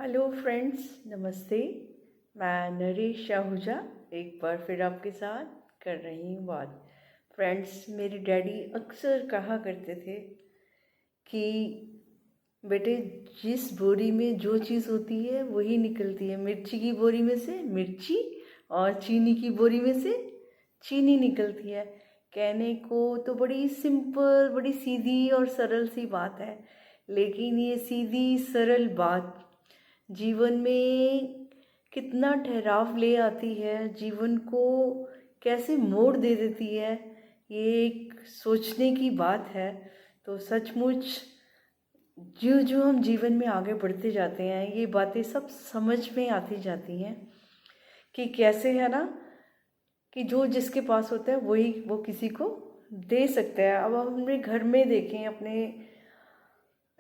Hello friends, नमस्ते। मैं नरेश आहूजा एक बार फिर आपके साथ कर रही हूँ बात। फ्रेंड्स, मेरे डैडी अक्सर कहा करते थे कि बेटे, जिस बोरी में जो चीज़ होती है वही निकलती है। मिर्ची की बोरी में से मिर्ची और चीनी की बोरी में से चीनी निकलती है। कहने को तो बड़ी सिंपल, बड़ी सीधी और सरल सी बात है, लेकिन ये सीधी सरल बात जीवन में कितना ठहराव ले आती है, जीवन को कैसे मोड़ दे देती है, ये एक सोचने की बात है। तो सचमुच जो जो हम जीवन में आगे बढ़ते जाते हैं, ये बातें सब समझ में आती जाती हैं कि कैसे है ना, कि जो जिसके पास होता है वही वो किसी को दे सकता है। अब हम अपने घर में देखें, अपने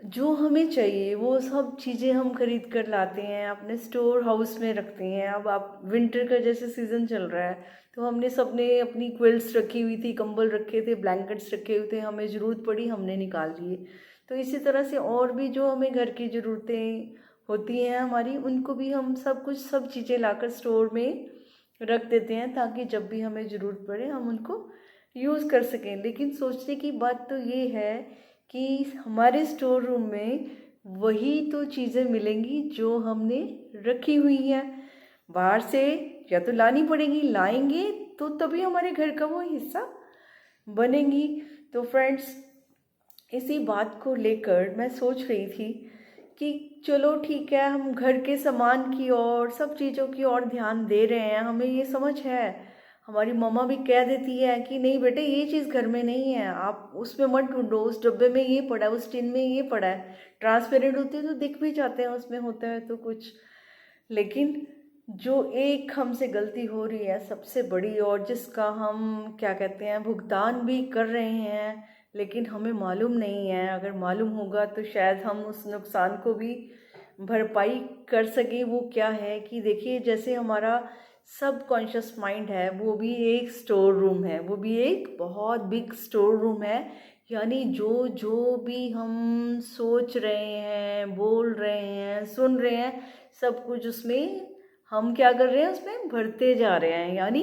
जो हमें चाहिए वो सब चीज़ें हम खरीद कर लाते हैं, अपने स्टोर हाउस में रखते हैं। अब आप विंटर का जैसे सीज़न चल रहा है, तो हमने सबने अपनी क्विल्ट्स रखी हुई थी, कंबल रखे थे, ब्लैंकेट्स रखे हुए थे, हमें ज़रूरत पड़ी हमने निकाल लिए। तो इसी तरह से और भी जो हमें घर की ज़रूरतें होती हैं हमारी, उनको भी हम सब चीज़ें लाकर स्टोर में रख देते हैं, ताकि जब भी हमें ज़रूरत पड़े हम उनको यूज़ कर सकें। लेकिन सोचने की बात तो ये है कि हमारे स्टोर रूम में वही तो चीज़ें मिलेंगी जो हमने रखी हुई हैं। बाहर से या तो लानी पड़ेगी, लाएंगे तो तभी हमारे घर का वो हिस्सा बनेंगी। तो फ्रेंड्स, इसी बात को लेकर मैं सोच रही थी कि चलो ठीक है, हम घर के सामान की और सब चीज़ों की ओर ध्यान दे रहे हैं, हमें ये समझ है। हमारी मम्मा भी कह देती है कि नहीं बेटे, ये चीज़ घर में नहीं है, आप उसमें मत ढूंढो, उस डब्बे में ये पड़ा है, उस टिन में ये पड़ा है। ट्रांसपेरेंट होते हैं तो दिख भी जाते हैं उसमें होता है तो कुछ। लेकिन जो एक हमसे गलती हो रही है सबसे बड़ी, और जिसका हम क्या कहते हैं भुगतान भी कर रहे हैं, लेकिन हमें मालूम नहीं है। अगर मालूम होगा तो शायद हम उस नुकसान को भी भरपाई कर सकें। वो क्या है कि देखिए, जैसे हमारा सब कॉन्शियस माइंड है, वो भी एक स्टोर रूम है, वो भी एक बहुत बिग स्टोर रूम है। यानी जो जो भी हम सोच रहे हैं, बोल रहे हैं, सुन रहे हैं, सब कुछ उसमें हम क्या कर रहे हैं, उसमें भरते जा रहे हैं। यानी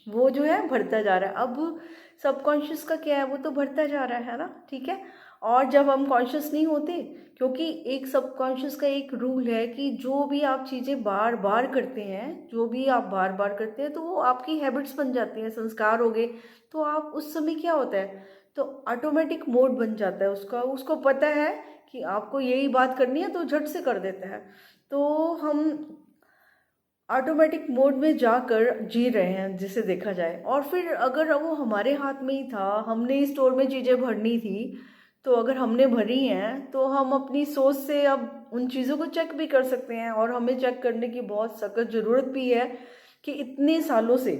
वो जो है भरता जा रहा है। अब सबकॉन्शियस का क्या है, वो तो भरता जा रहा है ना, ठीक है। और जब हम कॉन्शियस नहीं होते, क्योंकि एक सबकॉन्शियस का एक रूल है कि जो भी आप चीज़ें बार बार करते हैं, जो भी आप बार बार करते हैं, तो वो आपकी हैबिट्स बन जाती हैं, संस्कार हो गए। तो आप उस समय क्या होता है, तो ऑटोमेटिक मोड बन जाता है उसका, उसको पता है कि आपको यही बात करनी है, तो झट से कर देता है। तो हम ऑटोमेटिक मोड में जाकर जी रहे हैं जिसे देखा जाए। और फिर अगर वो हमारे हाथ में ही था, हमने स्टोर में चीज़ें भरनी थी, तो अगर हमने भरी हैं तो हम अपनी सोच से अब उन चीज़ों को चेक भी कर सकते हैं। और हमें चेक करने की बहुत सख्त ज़रूरत भी है कि इतने सालों से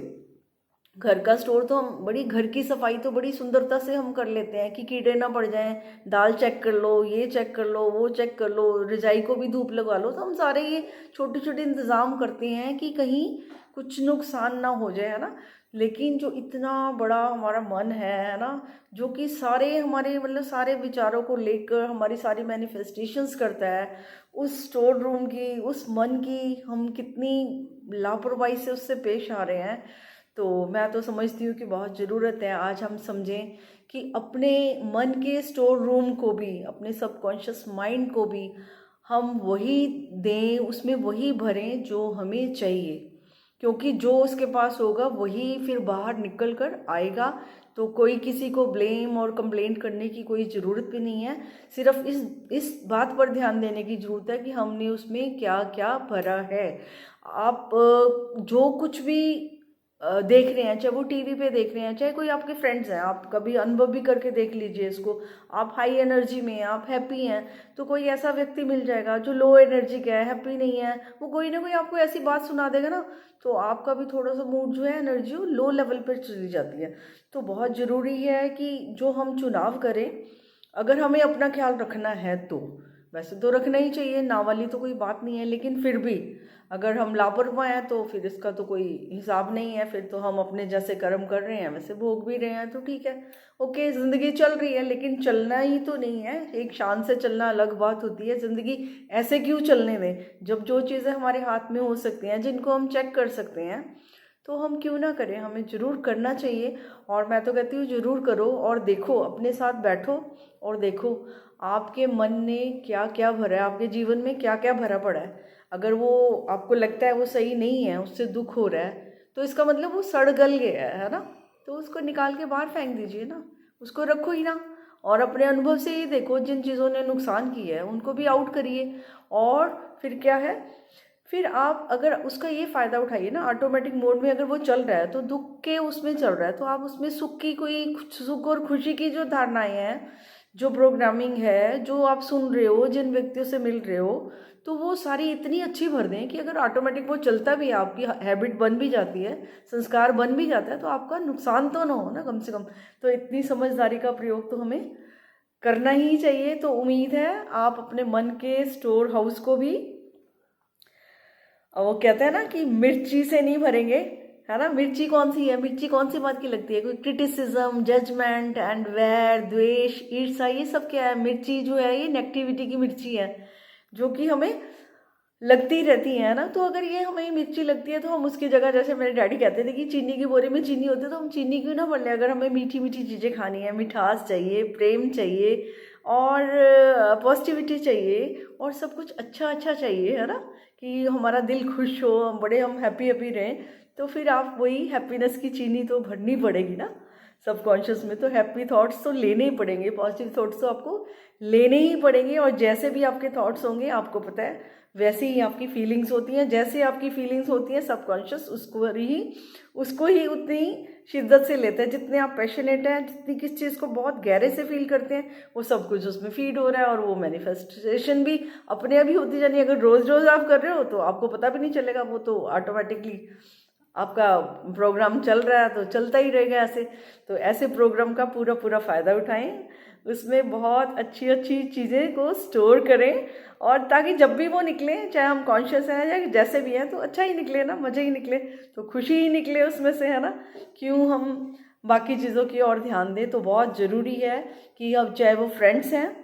घर का स्टोर तो हम बड़ी, घर की सफाई तो बड़ी सुंदरता से हम कर लेते हैं कि कीड़े ना पड़ जाएं, दाल चेक कर लो, ये चेक कर लो, वो चेक कर लो, रजाई को भी धूप लगा लो। तो हम सारे ये छोटे छोटे इंतज़ाम करते हैं कि कहीं कुछ नुकसान ना हो जाए, है ना। लेकिन जो इतना बड़ा हमारा मन है ना, जो कि सारे हमारे मतलब सारे विचारों को लेकर हमारी सारी मैनिफेस्टेशंस करता है, उस स्टोर रूम की, उस मन की हम कितनी लापरवाही से उससे पेश आ रहे हैं। तो मैं तो समझती हूँ कि बहुत ज़रूरत है आज हम समझें कि अपने मन के स्टोर रूम को भी, अपने सबकॉन्शियस माइंड को भी हम वही दें, उसमें वही भरें जो हमें चाहिए। क्योंकि जो उसके पास होगा वही फिर बाहर निकल कर आएगा। तो कोई किसी को ब्लेम और कंप्लेंट करने की कोई ज़रूरत भी नहीं है। सिर्फ इस बात पर ध्यान देने की ज़रूरत है कि हमने उसमें क्या क्या भरा है। आप जो कुछ भी देख रहे हैं, चाहे वो टीवी पे देख रहे हैं, चाहे कोई आपके फ्रेंड्स हैं, आप कभी अनुभव भी करके देख लीजिए इसको। आप हाई एनर्जी में हैं, आप हैप्पी हैं, तो कोई ऐसा व्यक्ति मिल जाएगा जो लो एनर्जी का है, हैप्पी नहीं है, वो कोई ना कोई आपको ऐसी बात सुना देगा ना, तो आपका भी थोड़ा सा मूड जो है, एनर्जी वो लो लेवल पर चली जाती है। तो बहुत ज़रूरी है कि जो हम चुनाव करें, अगर हमें अपना ख्याल रखना है तो वैसे तो रखना ही चाहिए, ना वाली तो कोई बात नहीं है, लेकिन फिर भी अगर हम लापरवाह हैं तो फिर इसका तो कोई हिसाब नहीं है। फिर तो हम अपने जैसे कर्म कर रहे हैं वैसे भोग भी रहे हैं, तो ठीक है, ओके, ज़िंदगी चल रही है, लेकिन चलना ही तो नहीं है। एक शान से चलना अलग बात होती है। ज़िंदगी ऐसे क्यों चलने दें, जब जो चीज़ें हमारे हाथ में हो सकती हैं, जिनको हम चेक कर सकते हैं, तो हम क्यों ना करें। हमें ज़रूर करना चाहिए, और मैं तो कहती हूँ ज़रूर करो। और देखो, अपने साथ बैठो और देखो आपके मन ने क्या क्या भरा है, आपके जीवन में क्या क्या भरा पड़ा है। अगर वो आपको लगता है वो सही नहीं है, उससे दुख हो रहा है, तो इसका मतलब वो सड़ गल गया है ना। तो उसको निकाल के बाहर फेंक दीजिए ना, उसको रखो ही ना। और अपने अनुभव से ही देखो, जिन चीज़ों ने नुकसान किया है उनको भी आउट करिए। और फिर क्या है, फिर आप अगर उसका ये फ़ायदा उठाइए ना, ऑटोमेटिक मोड में अगर वो चल रहा है तो दुख के उसमें चल रहा है, तो आप उसमें सुख की, कोई सुख और खुशी की जो धारणाएं हैं, जो प्रोग्रामिंग है, जो आप सुन रहे हो, जिन व्यक्तियों से मिल रहे हो, तो वो सारी इतनी अच्छी भर दें कि अगर ऑटोमेटिक वो चलता भी है, आपकी हैबिट बन भी जाती है, संस्कार बन भी जाता है, तो आपका नुकसान तो ना हो ना कम से कम। तो इतनी समझदारी का प्रयोग तो हमें करना ही चाहिए। तो उम्मीद है आप अपने मन के स्टोर हाउस को भी, वो कहते हैं ना कि मिर्ची से नहीं भरेंगे, है ना। मिर्ची कौन सी है, मिर्ची कौन सी बात की लगती है, कोई क्रिटिसिज्म, जजमेंट एंड वैर, द्वेष, ईर्ष्या, ये सब क्या है। मिर्ची जो है ये नेगेटिविटी की मिर्ची है, जो कि हमें लगती रहती है ना। तो अगर ये हमें मिर्ची लगती है, तो हम उसकी जगह, जैसे मेरे डैडी कहते थे कि चीनी की बोरी में चीनी होती है, तो हम चीनी क्यों ना भर लें। अगर हमें मीठी मीठी चीज़ें खानी है, मिठास चाहिए, प्रेम चाहिए, और पॉजिटिविटी चाहिए, और सब कुछ अच्छा अच्छा चाहिए, है ना, कि हमारा दिल खुश हो, हम बड़े हम हैप्पी हैप्पी रहें, तो फिर आप वही हैप्पीनेस की चीनी तो भरनी पड़ेगी ना सबकॉन्शियस में। तो हैप्पी थॉट्स तो लेने ही पड़ेंगे, पॉजिटिव थॉट्स तो आपको लेने ही पड़ेंगे। और जैसे भी आपके थॉट्स होंगे, आपको पता है, वैसे ही आपकी फीलिंग्स होती हैं। जैसे आपकी फीलिंग्स होती हैं, सबकॉन्शियस उसको ही उतनी शिद्दत से लेते हैं। जितने आप पैशनेट हैं, जितनी किस चीज़ को बहुत गहरे से फील करते हैं, वो सब कुछ उसमें फीड हो रहा है, और वो मैनिफेस्टेशन भी अपने आप ही होती जानी है। अगर रोज़ रोज़ आप कर रहे हो तो आपको पता भी नहीं चलेगा, वो तो ऑटोमेटिकली आपका प्रोग्राम चल रहा है, तो चलता ही रहेगा ऐसे। तो ऐसे प्रोग्राम का पूरा पूरा फ़ायदा उठाएं, उसमें बहुत अच्छी अच्छी चीज़ें को स्टोर करें, और ताकि जब भी वो निकले, चाहे हम कॉन्शियस हैं या जैसे भी हैं, तो अच्छा ही निकले ना, मज़े ही निकले, तो खुशी ही निकले उसमें से, है ना। क्यों हम बाकी चीज़ों की ओर ध्यान दें। तो बहुत ज़रूरी है कि अब चाहे वो फ्रेंड्स हैं,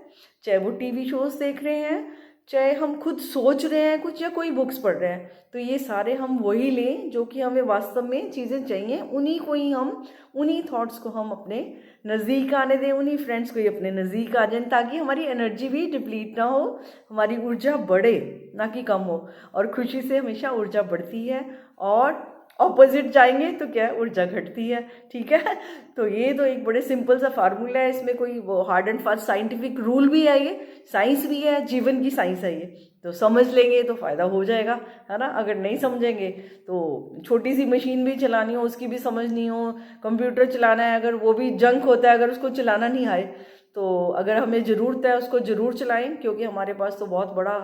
चाहे वो टीवी शोज़ देख रहे हैं, चाहे हम खुद सोच रहे हैं कुछ, या कोई बुक्स पढ़ रहे हैं, तो ये सारे हम वही लें जो कि हमें वास्तव में चीज़ें चाहिए, उन्हीं को ही हम, उन्हीं थॉट्स को हम अपने नज़दीक आने दें, उन्हीं फ्रेंड्स को ही अपने नज़दीक आ जाए, ताकि हमारी एनर्जी भी डिप्लीट ना हो, हमारी ऊर्जा बढ़े ना कि कम हो। और खुशी से हमेशा ऊर्जा बढ़ती है, और ऑपोजिट जाएंगे तो क्या है, ऊर्जा घटती है, ठीक है। तो ये तो एक बड़े सिंपल सा फार्मूला है, इसमें कोई वो hard and fast scientific rule भी है, ये साइंस भी है, जीवन की साइंस है ये। तो समझ लेंगे तो फ़ायदा हो जाएगा, है ना। अगर नहीं समझेंगे तो छोटी सी मशीन भी चलानी हो, उसकी भी समझ नहीं हो, कंप्यूटर चलाना है, अगर वो भी जंक होता है, अगर उसको चलाना नहीं आए, तो अगर हमें ज़रूरत है उसको ज़रूर चलाएं, क्योंकि हमारे पास तो बहुत बड़ा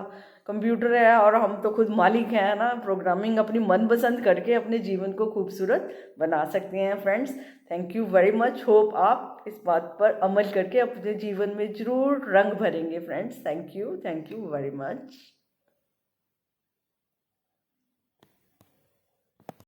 कंप्यूटर है, और हम तो खुद मालिक हैं ना। प्रोग्रामिंग अपनी मन पसंद करके अपने जीवन को खूबसूरत बना सकते हैं friends. Thank you very much. Hope आप इस बात पर अमल करके अपने जीवन में ज़रूर रंग भरेंगे friends. Thank you very much.